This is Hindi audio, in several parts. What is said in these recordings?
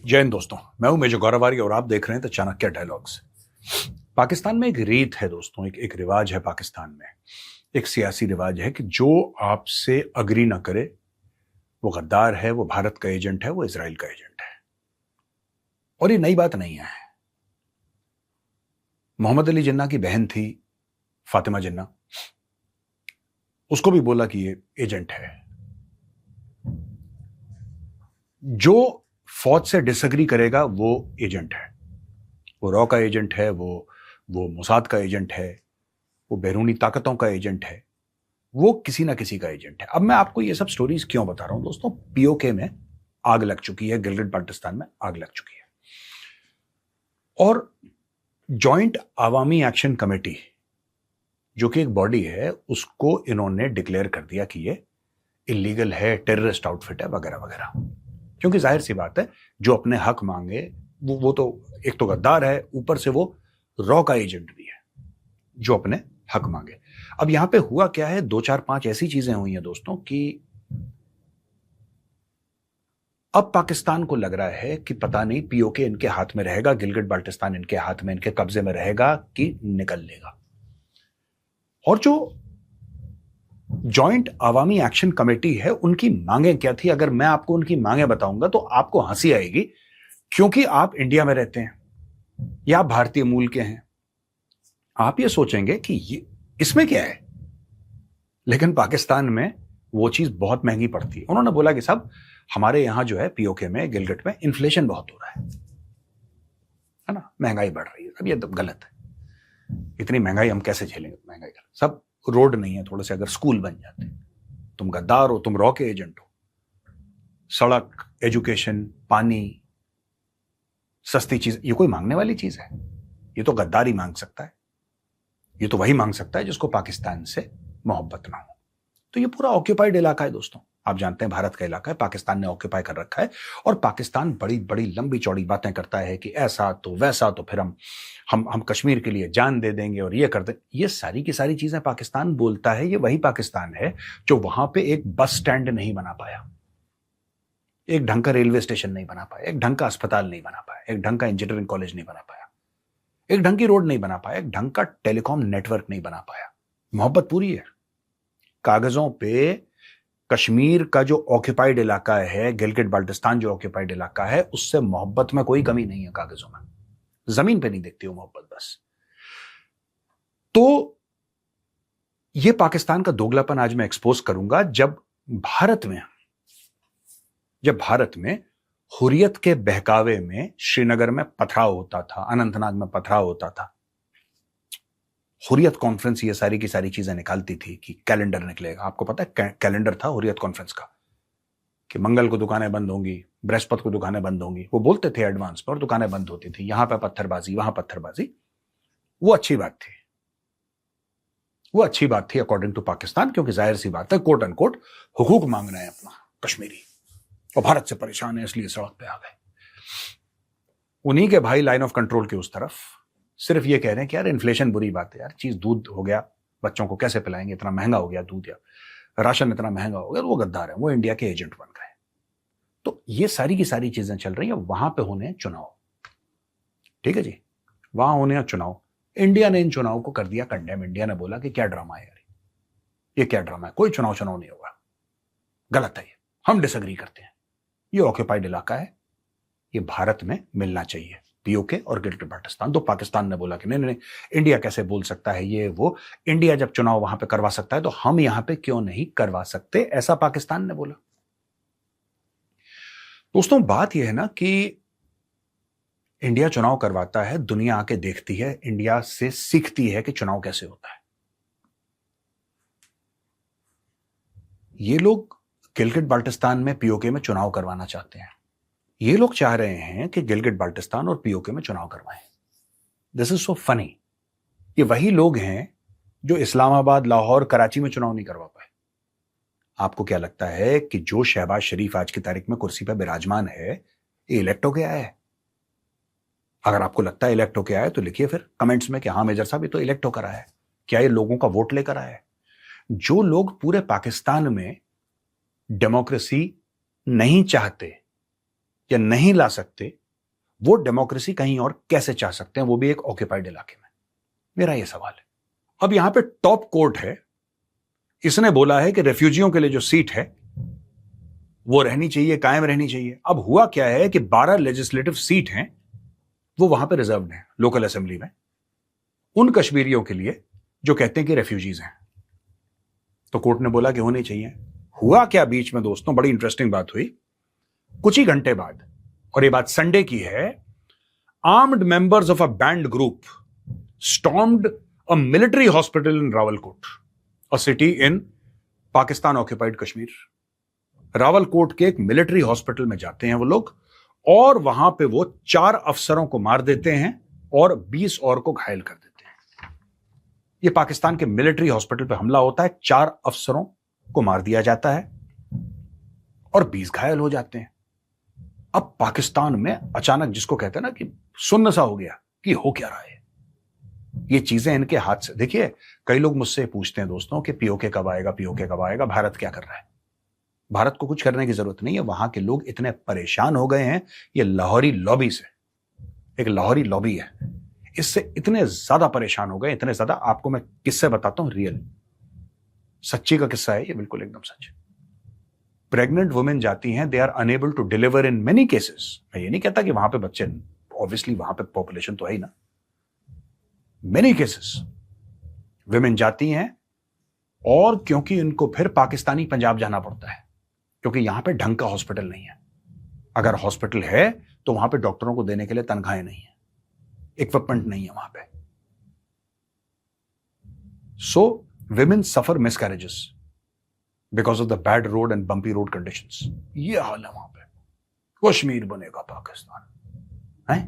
जय हिंद दोस्तों, मैं हूं मेजर गौरव आर्य और आप देख रहे हैं द चाणक्य डायलॉग्स। पाकिस्तान में एक रीत है दोस्तों, एक रिवाज है पाकिस्तान में। एक सियासी रिवाज है कि जो आपसे अग्री ना करे वो गद्दार है, वो भारत का एजेंट है, वो इजराइल का एजेंट है। और ये नई बात नहीं है। मोहम्मद अली जिन्ना की बहन थी फातिमा जिन्ना, उसको भी बोला कि ये एजेंट है। जो फौज से डिसएग्री करेगा वो एजेंट है, वो रॉ का एजेंट है, वो मोसाद का एजेंट है, वो बैरूनी ताकतों का एजेंट है, वो किसी ना किसी का एजेंट है। अब मैं आपको ये सब स्टोरीज क्यों बता रहा हूं दोस्तों? पीओके में आग लग चुकी है, गिलगिट बाल्टिस्तान में आग लग चुकी है, और जॉइंट अवामी एक्शन कमेटी जो कि एक बॉडी है, उसको इन्होंने डिक्लेयर कर दिया कि ये इलीगल है, टेररिस्ट आउटफिट है, वगैरह वगैरह। क्योंकि जाहिर सी बात है, जो अपने हक मांगे वो तो एक तो गद्दार है, ऊपर से वो रॉ का एजेंट भी है जो अपने हक मांगे। अब यहां पे हुआ क्या है, 2 4 5 ऐसी चीजें हुई हैं दोस्तों कि अब पाकिस्तान को लग रहा है कि पता नहीं पीओके इनके हाथ में रहेगा, गिलगिट बाल्टिस्तान इनके हाथ में, इनके कब्जे में रहेगा कि निकल लेगा। और जो जॉइंट अवामी एक्शन कमेटी है, उनकी मांगे क्या थी? अगर मैं आपको उनकी मांगे बताऊंगा तो आपको हंसी आएगी, क्योंकि आप इंडिया में रहते हैं या आप भारतीय मूल के हैं। आप ये सोचेंगे कि ये इसमें क्या है, लेकिन पाकिस्तान में वो चीज बहुत महंगी पड़ती है। उन्होंने बोला कि साहब, हमारे यहां जो है पीओके में, गिलगिट में इन्फ्लेशन बहुत हो रहा है ना, महंगाई बढ़ रही है। अब ये तो गलत है, इतनी महंगाई हम कैसे झेलेंगे? महंगाई कर सब रोड नहीं है, थोड़े से अगर स्कूल बन जाते। तुम गद्दार हो, तुम रॉ के एजेंट हो। सड़क, एजुकेशन, पानी, सस्ती चीज, ये कोई मांगने वाली चीज है? ये तो गद्दार ही मांग सकता है। ये तो वही मांग सकता है जिसको पाकिस्तान से मोहब्बत ना हो। तो ये पूरा ऑक्यूपाइड इलाका है दोस्तों, आप जानते हैं भारत का इलाका है, पाकिस्तान ने ऑक्यूपाई कर रखा है। और पाकिस्तान बड़ी बड़ी लंबी चौड़ी बातें करता है कि ऐसा तो वैसा, तो फिर हम कश्मीर के लिए जान दे देंगे और ये कर दें। ये सारी की सारी चीजें पाकिस्तान बोलता है। ये वही पाकिस्तान है जो वहां पे एक बस स्टैंड नहीं बना पाया, एक ढंग का रेलवे स्टेशन नहीं बना पाया, एक ढंग का अस्पताल नहीं बना पाया, एक ढंग का इंजीनियरिंग कॉलेज नहीं बना पाया, एक ढंग की रोड नहीं बना पाया, एक ढंग का टेलीकॉम नेटवर्क नहीं बना पाया। मोहब्बत पूरी है कागजों पे। कश्मीर का जो ऑक्यूपाइड इलाका है, गिलगिट बाल्टिस्तान जो ऑक्यूपाइड इलाका है, उससे मोहब्बत में कोई कमी नहीं है कागजों में, जमीन पे नहीं दिखती वो मोहब्बत बस। तो ये पाकिस्तान का दोगलापन आज मैं एक्सपोज करूंगा। जब भारत में हुर्रियत के बहकावे में श्रीनगर में पथराव होता था, अनंतनाग में पथराव होता था, हुर्रियत कॉन्फ्रेंस ये सारी की सारी चीजें निकालती थी कि कैलेंडर निकलेगा। आपको पता है कैलेंडर था हुर्रियत कॉन्फ्रेंस का, कि मंगल को दुकानें बंद होंगी, बृहस्पति को दुकानें बंद होंगी। वो बोलते थे एडवांस पर, दुकानें बंद होती थी, यहां पर पत्थरबाजी, वहां पत्थरबाजी। वो अच्छी बात थी, वो अच्छी बात थी अकॉर्डिंग टू पाकिस्तान, क्योंकि जाहिर सी बात है, कोट अनकोट हुकूक मांग रहे हैं अपना कश्मीरी, और भारत से परेशान है इसलिए सड़क पे आ गए। उन्हीं के भाई लाइन ऑफ कंट्रोल के उस तरफ सिर्फ ये कह रहे हैं कि यार इन्फ्लेशन बुरी बात है, यार चीज दूध हो गया, बच्चों को कैसे पिलाएंगे, इतना महंगा हो गया दूध, या राशन इतना महंगा हो गया। वो गद्दार है, वो इंडिया के एजेंट बन गए। तो ये सारी की सारी चीजें चल रही है। वहां पे होने हैं चुनाव, ठीक है जी, वहां होने हैं चुनाव। इंडिया ने इन चुनाव को कर दिया कंडेम। इंडिया ने बोला कि क्या ड्रामा है यार, ये क्या ड्रामा है, कोई चुनाव नहीं होगा, गलत है ये, हम डिसएग्री करते हैं। ये ऑक्यूपाइड इलाका है, ये भारत में मिलना चाहिए, पीओके और गिलगिट बाल्टिस्तान। तो पाकिस्तान ने बोला कि नहीं नहीं, इंडिया कैसे बोल सकता है ये वो, इंडिया जब चुनाव वहां पे करवा सकता है तो हम यहां पे क्यों नहीं करवा सकते, ऐसा पाकिस्तान ने बोला। दोस्तों बात यह है ना कि इंडिया चुनाव करवाता है, दुनिया आके देखती है, इंडिया से सीखती है कि चुनाव कैसे होता है। ये लोग गिलगिट बाल्टिस्तान में पीओके में चुनाव करवाना चाहते हैं। ये लोग चाह रहे हैं कि गिलगिट बाल्टिस्तान और पीओके में चुनाव करवाएं। This is so funny. ये वही लोग हैं जो इस्लामाबाद, लाहौर, कराची में चुनाव नहीं करवा पाए। आपको क्या लगता है कि जो शहबाज शरीफ आज की तारीख में कुर्सी पर विराजमान है, ये इलेक्ट होके आया है? अगर आपको लगता है इलेक्ट होके आया है तो लिखिए फिर कमेंट्स में कि हाँ मेजर साहब ये तो इलेक्ट होकर आया है। क्या ये लोगों का वोट लेकर आया है? जो लोग पूरे पाकिस्तान में डेमोक्रेसी नहीं चाहते, या नहीं ला सकते, वो डेमोक्रेसी कहीं और कैसे चाह सकते हैं, वो भी एक ऑक्यूपाइड इलाके में? मेरा यह सवाल है। अब यहां पे टॉप कोर्ट है, इसने बोला है कि रेफ्यूजियों के लिए जो सीट है वो रहनी चाहिए, कायम रहनी चाहिए। अब हुआ क्या है कि 12 लेजिस्लेटिव सीट हैं, वो वहां पे रिजर्व्ड हैं लोकल असेंबली में, उन कश्मीरियों के लिए जो कहते हैं कि रेफ्यूजीज हैं। तो कोर्ट ने बोला कि होनी चाहिए। हुआ क्या बीच में दोस्तों, बड़ी इंटरेस्टिंग बात हुई। कुछ ही घंटे बाद, और ये बात संडे की है, armed members of a band group stormed a military hospital in Rawalakot, a city in Pakistan occupied Kashmir. Rawalakot के एक मिलिट्री हॉस्पिटल में जाते हैं वो लोग, और वहां पे वो 4 अफसरों को मार देते हैं और 20 और को घायल कर देते हैं। ये पाकिस्तान के मिलिट्री हॉस्पिटल पे हमला होता है, 4 अफसरों को मार दिया जाता है और 20 घायल हो जाते हैं। अब पाकिस्तान में अचानक, जिसको कहते हैं ना कि सुन्न सा हो गया कि हो क्या रहा है, ये चीजें इनके हाथ से। देखिए, कई लोग मुझसे पूछते हैं दोस्तों कि पीओके कब आएगा, पीओके कब आएगा, भारत क्या कर रहा है? भारत को कुछ करने की जरूरत नहीं है। वहां के लोग इतने परेशान हो गए हैं, ये लाहौरी लॉबी से, एक लाहौरी लॉबी है, इससे इतने ज्यादा परेशान हो गए, इतने ज्यादा। आपको मैं किस्से बताता हूं, रियल सच्ची का किस्सा है ये, बिल्कुल एकदम सच। प्रेग्नेंट वुमेन जाती हैं, they are unable to deliver in many cases. मैं ये नहीं कहता कि वहां पे बच्चे, ऑब्वियसली वहां पे पॉपुलेशन तो है ही ना, मेनी केसेस वुमेन जाती हैं, और क्योंकि इनको फिर पाकिस्तानी पंजाब जाना पड़ता है, क्योंकि यहां पे ढंग का हॉस्पिटल नहीं है। अगर हॉस्पिटल है तो वहां पे डॉक्टरों को देने के लिए तनख्वाहें नहीं है, इक्विपमेंट नहीं है वहां पे। So women suffer miscarriages because of the bad road and bumpy road conditions. ये हाल है वहां पे। कश्मीर बनेगा पाकिस्तान है,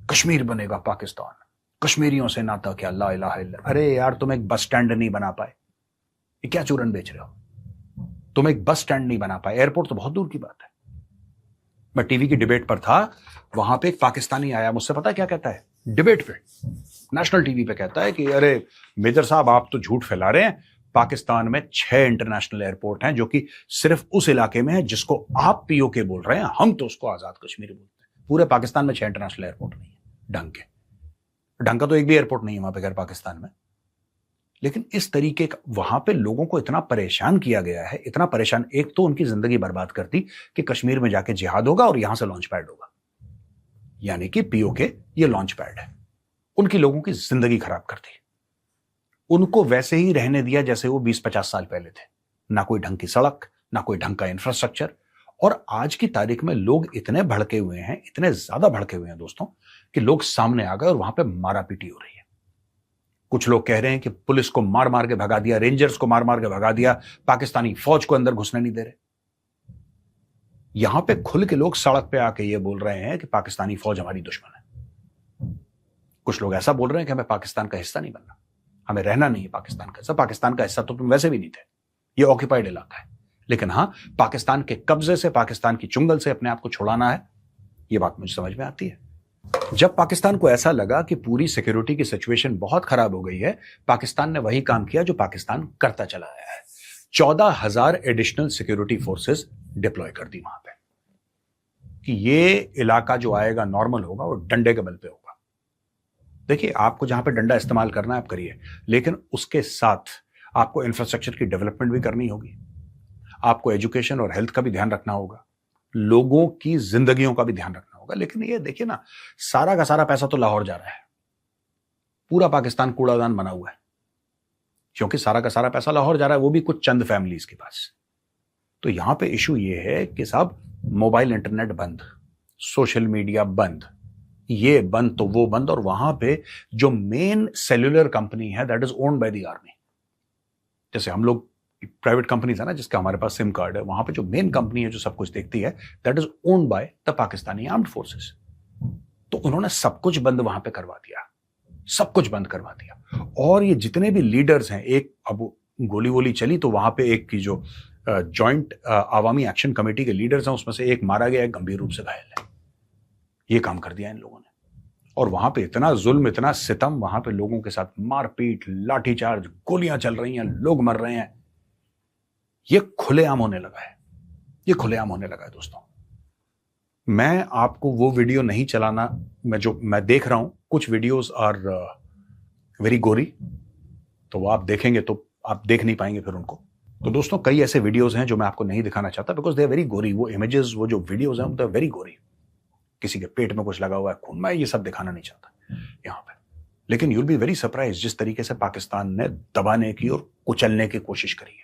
कश्मीर बनेगा पाकिस्तान, कश्मीरियों से नाता क्या, ला इलाहा इल्ला। अरे यार, तुम एक बस स्टैंड नहीं बना पाए, ये क्या चूरन बेच रहे हो? तुम एक बस स्टैंड नहीं बना पाए, एयरपोर्ट तो बहुत दूर की बात है। मैं टीवी की डिबेट पर था, वहां पे एक पाकिस्तानी आया, मुझसे पता क्या कहता है डिबेट पे, नेशनल टीवी पे कहता है कि अरे मेजर साहब, आप तो झूठ फैला रहे हैं, पाकिस्तान में 6 इंटरनेशनल एयरपोर्ट हैं जो कि सिर्फ उस इलाके में है जिसको आप पीओके बोल रहे हैं, हम तो उसको आजाद कश्मीर बोलते हैं। पूरे पाकिस्तान में 6 इंटरनेशनल एयरपोर्ट नहीं है ढंग के, ढंग का तो एक भी एयरपोर्ट नहीं है वहां पे गैर पाकिस्तान में। लेकिन इस तरीके का वहां पे लोगों को इतना परेशान किया गया है, इतना परेशान, एक तो उनकी जिंदगी बर्बाद कर दी कि कश्मीर में जाके जिहाद होगा और यहां से लॉन्च पैड होगा, यानी कि पीओके ये लॉन्च पैड है। उनकी लोगों की जिंदगी खराब कर दी, उनको वैसे ही रहने दिया जैसे वो 20-50 साल पहले थे। ना कोई ढंग की सड़क, ना कोई ढंग का इंफ्रास्ट्रक्चर। और आज की तारीख में लोग इतने भड़के हुए हैं, इतने ज्यादा भड़के हुए हैं दोस्तों, कि लोग सामने आ गए और वहां पे मारापीटी हो रही है। कुछ लोग कह रहे हैं कि पुलिस को मार मार के भगा दिया, रेंजर्स को मार मार के भगा दिया, पाकिस्तानी फौज को अंदर घुसने नहीं दे रहे। यहां पे खुल के लोग सड़क पे आके ये बोल रहे हैं कि पाकिस्तानी फौज हमारी दुश्मन है। कुछ लोग ऐसा बोल रहे हैं कि हमें पाकिस्तान का हिस्सा नहीं बनना, हमें रहना नहीं है पाकिस्तान का हिस्सा। पाकिस्तान का हिस्सा तो तुम वैसे भी नहीं थे, ये ऑक्यूपाइड इलाका है। लेकिन हां, पाकिस्तान के कब्जे से, पाकिस्तान की चुंगल से अपने आप को छुड़ाना है, ये बात मुझे समझ में आती है। जब पाकिस्तान को ऐसा लगा कि पूरी सिक्योरिटी की सिचुएशन बहुत खराब हो गई है, पाकिस्तान ने वही काम किया जो पाकिस्तान करता चला आया है। 14,000 एडिशनल सिक्योरिटी फोर्सेस डिप्लॉय कर दी वहां पे, कि ये इलाका जो आएगा नॉर्मल होगा, वो डंडे के बल पे होगा। देखिए, आपको जहां पे डंडा इस्तेमाल करना है आप करिए, लेकिन उसके साथ आपको इंफ्रास्ट्रक्चर की डेवलपमेंट भी करनी होगी, आपको एजुकेशन और हेल्थ का भी ध्यान रखना होगा, लोगों की जिंदगियों का भी ध्यान रखना होगा। लेकिन ये देखिए ना, सारा का सारा पैसा तो लाहौर जा रहा है, पूरा पाकिस्तान कूड़ादान बना हुआ है, क्योंकि सारा का सारा पैसा लाहौर जा रहा है, वो भी कुछ चंद फैमिलीज के पास। तो यहां पे इशू ये है कि साहब, मोबाइल इंटरनेट बंद, सोशल मीडिया बंद, ये बंद तो वो बंद। और वहां पे जो मेन सेल्यूलर कंपनी है, that is owned by the army. जैसे हम लोग प्राइवेट कंपनीज है ना, जिसका हमारे पास सिम कार्ड है, वहां पे जो मेन कंपनी है जो सब कुछ देखती है, that is owned by the Pakistani armed forces. तो उन्होंने सब कुछ बंद वहां पे करवा दिया, सब कुछ बंद करवा दिया। और ये जितने भी लीडर्स हैं, एक अब गोली वोली चली तो वहां पे एक की जो जॉइंट आवामी एक्शन कमेटी के लीडर्स हैं, उसमें से एक मारा गया, एक गंभीर रूप से घायल है। ये काम कर दिया इन लोगों ने। और वहां पे इतना जुल्म, इतना सितम, वहां पे लोगों के साथ मारपीट, लाठीचार्ज, गोलियां चल रही हैं, लोग मर रहे हैं। ये खुलेआम होने लगा है, ये खुलेआम होने लगा है दोस्तों। मैं आपको वो वीडियो नहीं चलाना, मैं देख रहा हूं, कुछ वीडियोस आर वेरी गोरी, तो वो आप देखेंगे तो आप देख नहीं पाएंगे फिर उनको। तो दोस्तों कई ऐसे वीडियोस हैं जो मैं आपको नहीं दिखाना चाहता, बिकॉज दे आर वेरी गोरी। वो इमेजेस, वो जो वीडियोस हैं, दे आर वेरी गोरी। किसी के पेट में कुछ लगा हुआ है, खून, मैं ये सब दिखाना नहीं चाहता यहां पे। लेकिन यूल बी वेरी सरप्राइज जिस तरीके से पाकिस्तान ने दबाने की और कुचलने की कोशिश करी है।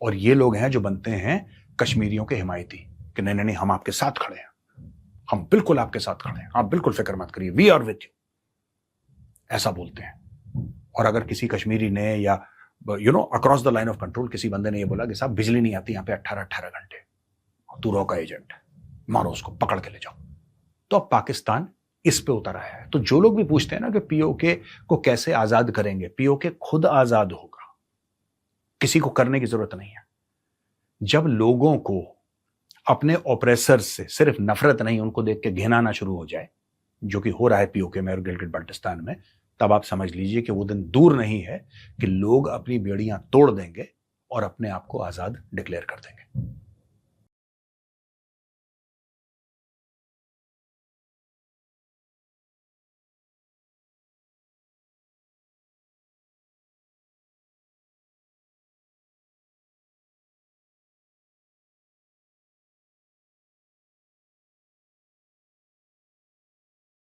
और ये लोग हैं जो बनते हैं कश्मीरियों के हिमायती कि नहीं नहीं नहीं, हम आपके साथ खड़े हैं, हम बिल्कुल आपके साथ खड़े हैं, आप बिल्कुल फिक्र मत करिए, वी आर विथ यू, ऐसा बोलते हैं। और अगर किसी कश्मीरी ने या across the line of control किसी बंदे ने ये बोला कि साहब बिजली नहीं आती यहां पे 18-18 घंटे, तू रॉ का एजेंट है, मारो उसको, पकड़ के ले जाओ, तो अब पाकिस्तान इस पे उतर आया है। तो जो लोग भी पूछते हैं ना कि पीओके को कैसे आजाद करेंगे, पीओके खुद आजाद होगा, किसी को करने की जरूरत नहीं है। जब लोगों को अपने ऑपरेसर से सिर्फ नफरत नहीं, उनको देख के घिन आना शुरू हो जाए, जो कि हो रहा है पीओके में और गिलगिट बाल्टिस्तान में, तब आप समझ लीजिए कि वो दिन दूर नहीं है कि लोग अपनी बेड़ियां तोड़ देंगे और अपने आप को आजाद डिक्लेयर कर देंगे।